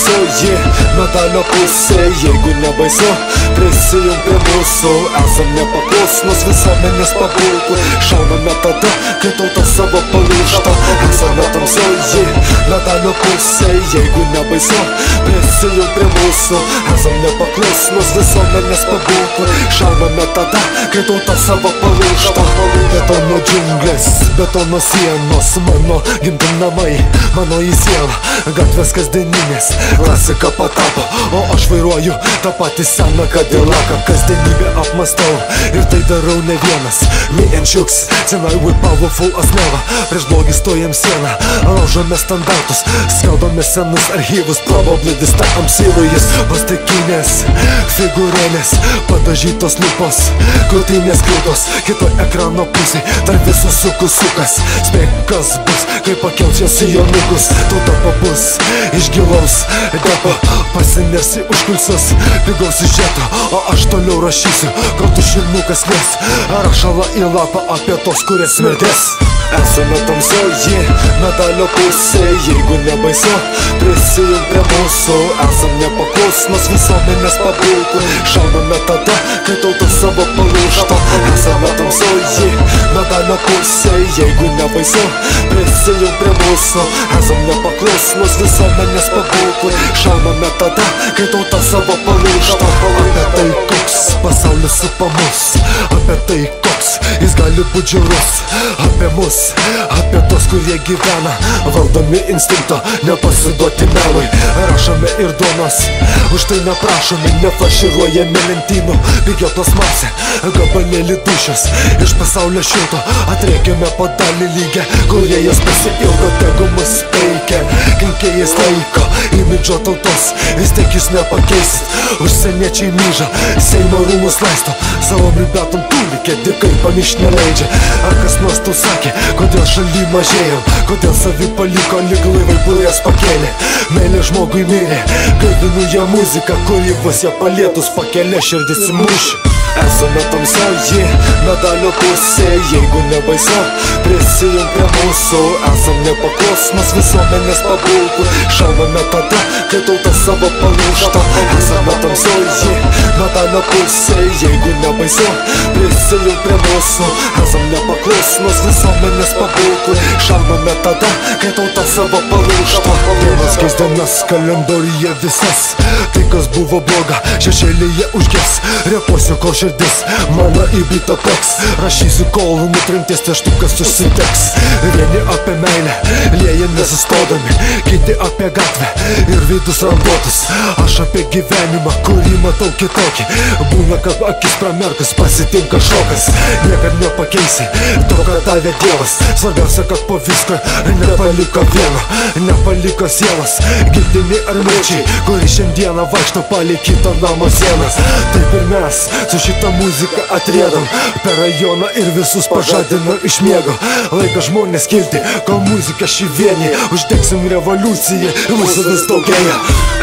tamsoji medalio pusė. Jeigu nebaisu, prisijung prie mūsų. Esam nepaklusnus visuomenės papulkų. Šauname tada, kai tauta savo palūžta. Esame tamsoji medalio pusė. Jeigu nebaisu, prisijung prie mūsų. Esam nepaklusnus visuomenės papulkų. Šauname tada, kai tauta savo palūžta. Betono džiunglės, betono sienos, mano gimti namai, mano į sielą. Gatvės kasdieninės, klasika patapo, o aš vairuoju tą patį seną Cadillaką. Kasdienybę apmastau ir tai darau ne vienas. Me and Chooks, tonight we powerful as never. Prieš blogį stojam sieną, laužome standartus, skaldome senus archyvus. Probably this time I'm serious. Plastikinės figūrėlės, padažytos lūpos, krūtinės kliūtos, kitoj ekrano pusėj tarp visų sukas. Spėk kas bus, kai pakels jos sijonukus. Tauta pabus iš gilaus depo, pasinersi užkulsius pigaus siužeto, o aš toliau rašysiu, kol tušinukas lies rašalą į lapą apie tos, kurie smirdės. Esame tamsoji medalio pusė. Jeigu nebaisu, prisijung prie mūsų. Esam nepaklusnus visuomenės papulkų. Šauname tada, kai tauta savo palūžta. Esame tamsoji medalio pusė. Jeigu nebaisu, prisijung prie mūsų. Esam nepaklusnus visuomenės papulkų. Šauname tada, kai tauta savo palūžta. Apie tai, koks pasaulis supa mus, apie tai, koks jis gali būt žiaurus, apie mus, apie tos, kurie gyvena valdomi instinkto, nepasiduoti melui. Rašome ir duonos, už tai neprašomi, neflaširuojame lentynų. Pigio plasmasė, gabalėlį dušios, iš pasaulio šilto atrėkėme po dalį lygę, kurie jas pasiilgo, tegu mus peikia. Kenkėjas laiko, imidžo tautos, vis tiek jūs nepakeisit. Užsieniečiai myža, Seimo rūmus laisto, savom ribetom tūlikė, dikai pamišt neleidžia. Ar kas nors tau sakė, kodėl šaly mažėjom, kodėl savi paliko, lyg laivai buljas pakėlė. Meilė žmogui mirė, gaivinu ją muziką, kuri vos ją palietus pakelia širdis į mūšį. Esame tamsoji medalio pusė. Jeigu nebaisu, prisijung prie mūsų. Esam nepaklusnus visuomenės papulkų. Šauname tada, kai tauta savo palūžta. Esame tamsoji medalio pusė. Jeigu nebaisu, prisijung prie mūsų. Esam nepaklusnus visuomenės papulkų. Šauname tada, kai tauta savo palūžta. Dienas keis dienas kalendoriuje visas. Tai kas buvo bloga, šešėlyje užges. Repuosiu kol širdis mano įbyta teks. Rašysiu kol nutrinties teštukas užsitegs. Vieni apie meilę lieja nesustodami, kiti apie gatvę ir vidus randuotus. Aš apie gyvenimą, kurį matau kitokį. Būna, kad akis pramerkus pasitinka šokas. Niekad nepakeisi to, ką davė Dievas. Svarbiausia, kad po visko nepaliko vieno, nepaliko sielos. Girdimi armėčiai, kuri šiandieną vaikšto palei kito namo sienas. Taip ir mes su šitą muziką atriedam per rajoną ir visus pažadino iš miego. Laikas žmonės kilti, kol muzika šį vienį. Uždegsim revoliuciją, mūsų vis daugėja.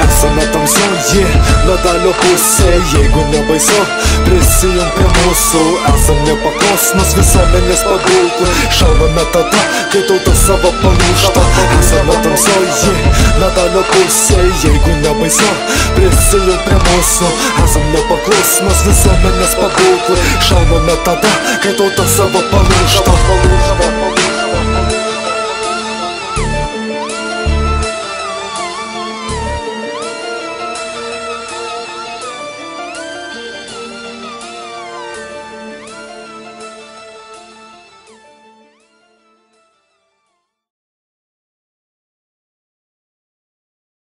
Esame tamsoji medalio pusė. Jeigu nebaisu, prisijung prie mūsų. Esam nepaklusnus visuomenės papulkų. Šauname tada, kai tauta savo palūžta. Esame tamsoji medalio pusė. Jeigu nebaisu, prisijung prie mūsų. Esam nepaklusnus visuomenės papulkų. Šauname tada, kai tauta savo palūžta.